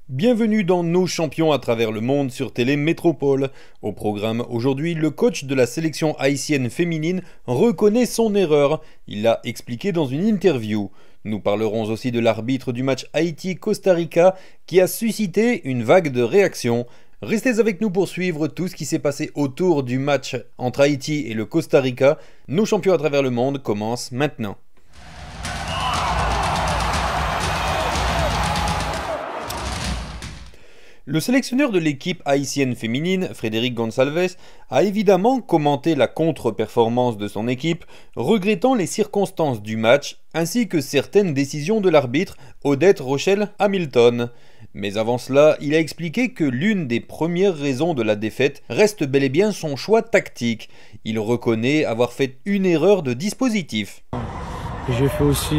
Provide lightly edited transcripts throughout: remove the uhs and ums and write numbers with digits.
Bienvenue dans Nos champions à travers le monde sur Télé Métropole. Au programme aujourd'hui, le coach de la sélection haïtienne féminine reconnaît son erreur. Il l'a expliqué dans une interview. Nous parlerons aussi de l'arbitre du match Haïti-Costa Rica qui a suscité une vague de réactions. Restez avec nous pour suivre tout ce qui s'est passé autour du match entre Haïti et le Costa Rica. Nos champions à travers le monde commencent maintenant. Le sélectionneur de l'équipe haïtienne féminine, Frédéric Gonçalves, a évidemment commenté la contre-performance de son équipe, regrettant les circonstances du match ainsi que certaines décisions de l'arbitre Odette Rochelle Hamilton. Mais avant cela, il a expliqué que l'une des premières raisons de la défaite reste bel et bien son choix tactique. Il reconnaît avoir fait une erreur de dispositif. J'ai fait aussi,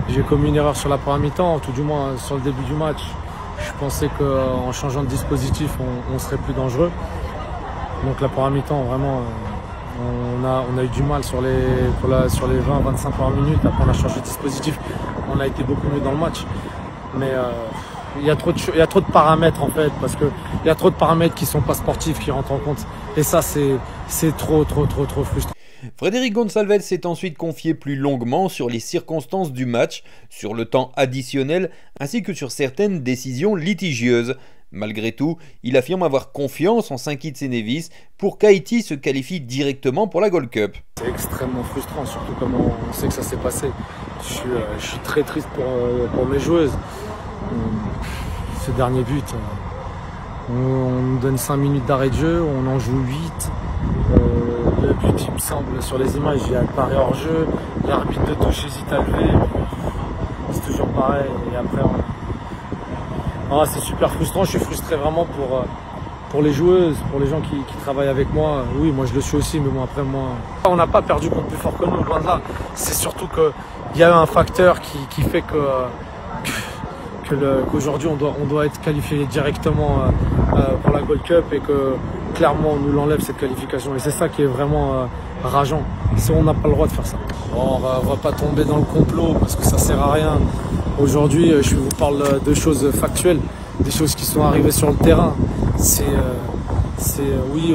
j'ai commis une erreur sur la première mi-temps, tout du moins sur le début du match. Je pensais qu'en changeant de dispositif, on serait plus dangereux. Donc la première mi-temps, vraiment, on a eu du mal sur les 20-25 premières minutes. Après, on a changé de dispositif. On a été beaucoup mieux dans le match. Mais il y a trop de paramètres en fait, parce qu'il y a trop de paramètres qui ne sont pas sportifs, qui rentrent en compte. Et ça, c'est trop frustrant. Frédéric Gonçalves s'est ensuite confié plus longuement sur les circonstances du match, sur le temps additionnel, ainsi que sur certaines décisions litigieuses. Malgré tout, il affirme avoir confiance en Saint-Kitts et Nevis pour qu'Haïti se qualifie directement pour la Gold Cup. C'est extrêmement frustrant, surtout comment on sait que ça s'est passé. Je suis très triste pour mes joueuses. Ce dernier but, on nous donne 5 minutes d'arrêt de jeu, on en joue 8. Le but, il me semble, sur les images, il y a pareil hors jeu. L'arbitre de touche hésite à lever. C'est toujours pareil. Et après, c'est super frustrant. Je suis frustré vraiment pour les joueuses, pour les gens qui travaillent avec moi. Oui, moi je le suis aussi, mais bon, après, moi. On n'a pas perdu contre plus fort que nous, loin de là. C'est surtout qu'il y a eu un facteur qui fait qu'aujourd'hui on doit être qualifié directement pour la Gold Cup et que clairement on nous l'enlève cette qualification et c'est ça qui est vraiment rageant. Si on n'a pas le droit de faire ça. Bon, on va pas tomber dans le complot parce que ça sert à rien. Aujourd'hui je vous parle de choses factuelles, des choses qui sont arrivées sur le terrain. Oui,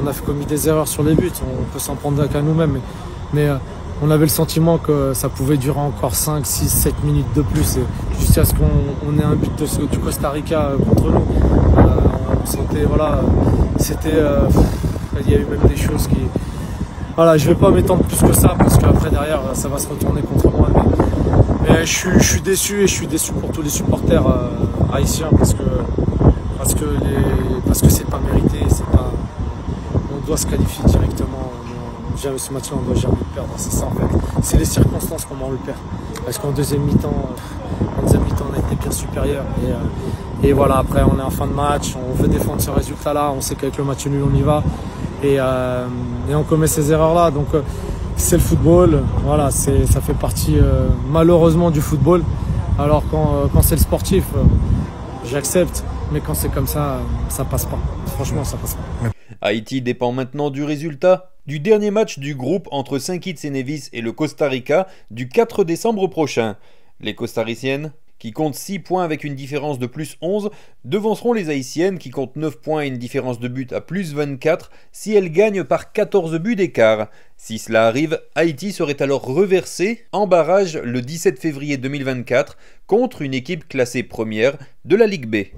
on a commis des erreurs sur les buts, on peut s'en prendre qu'à nous-mêmes, mais on avait le sentiment que ça pouvait durer encore 5, 6, 7 minutes de plus jusqu'à ce qu'on ait un but du Costa Rica contre nous. Il y a eu même des choses qui... Voilà, je vais pas m'étendre plus que ça parce qu'après derrière ça va se retourner contre moi. Mais je suis déçu et je suis déçu pour tous les supporters haïtiens parce que c'est pas mérité, on doit se qualifier directement. Ce match-là, on ne doit jamais le perdre, c'est ça en fait. C'est les circonstances comment on le perd. Parce qu'en deuxième mi-temps, on a été bien supérieur. Et voilà, après on est en fin de match, on veut défendre ce résultat-là, on sait qu'avec le match nul on y va. Et on commet ces erreurs-là. Donc c'est le football, voilà, ça fait partie malheureusement du football. Alors quand c'est le sportif, j'accepte. Mais quand c'est comme ça passe pas. Franchement, ça passe pas. Haïti dépend maintenant du résultat du dernier match du groupe entre Saint-Kitts et Nevis et le Costa Rica du 4 décembre prochain. Les Costariciennes, qui comptent 6 points avec une différence de plus 11, devanceront les Haïtiennes qui comptent 9 points et une différence de but à plus 24 si elles gagnent par 14 buts d'écart. Si cela arrive, Haïti serait alors reversé en barrage le 17 février 2024 contre une équipe classée première de la Ligue B.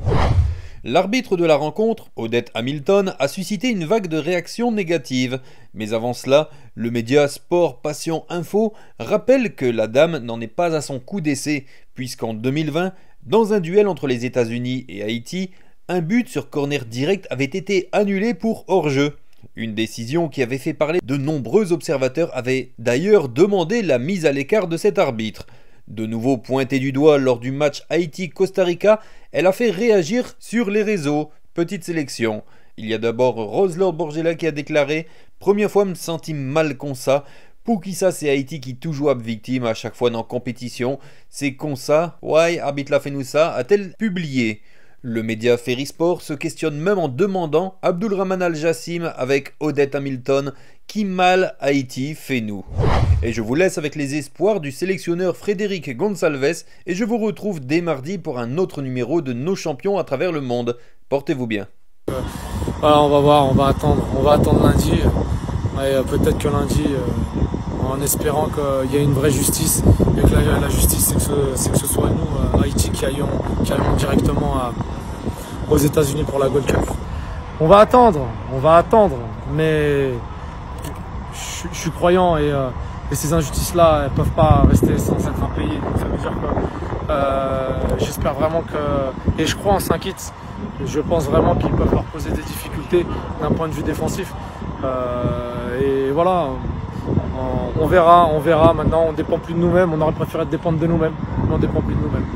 L'arbitre de la rencontre, Odette Hamilton, a suscité une vague de réactions négatives. Mais avant cela, le média Sport Passion Info rappelle que la dame n'en est pas à son coup d'essai, puisqu'en 2020, dans un duel entre les États-Unis et Haïti, un but sur corner direct avait été annulé pour hors-jeu. Une décision qui avait fait parler de nombreux observateurs avaient d'ailleurs demandé la mise à l'écart de cet arbitre. De nouveau pointée du doigt lors du match Haïti-Costa Rica, elle a fait réagir sur les réseaux. Petite sélection. Il y a d'abord Rose-Laure Borgella qui a déclaré « Première fois me senti mal comme ça. Pour qui ça c'est Haïti qui toujours a victime à chaque fois dans compétition. C'est comme ça. Ouais, arbitre la fait nous ça. » A-t-elle publié. Le média Ferry Sport se questionne même en demandant Abdulrahman Al-Jassim avec Odette Hamilton qui mal Haïti fait nous. Et je vous laisse avec les espoirs du sélectionneur Frédéric Gonçalves et je vous retrouve dès mardi pour un autre numéro de Nos champions à travers le monde. Portez-vous bien. Voilà, on va voir, on va attendre lundi. Et peut-être que lundi, en espérant qu'il y ait une vraie justice, et que la justice, c'est que ce soit nous, Haïti, qui allons directement aux États-Unis pour la Gold Cup. On va attendre, mais je suis croyant et ces injustices-là, elles ne peuvent pas rester sans être impayées. Donc ça veut dire que j'espère vraiment que, et je crois en Saint-Kitts, je pense vraiment qu'ils peuvent leur poser des difficultés d'un point de vue défensif. Et voilà, on verra maintenant, on ne dépend plus de nous-mêmes, on aurait préféré dépendre de nous-mêmes, mais on ne dépend plus de nous-mêmes.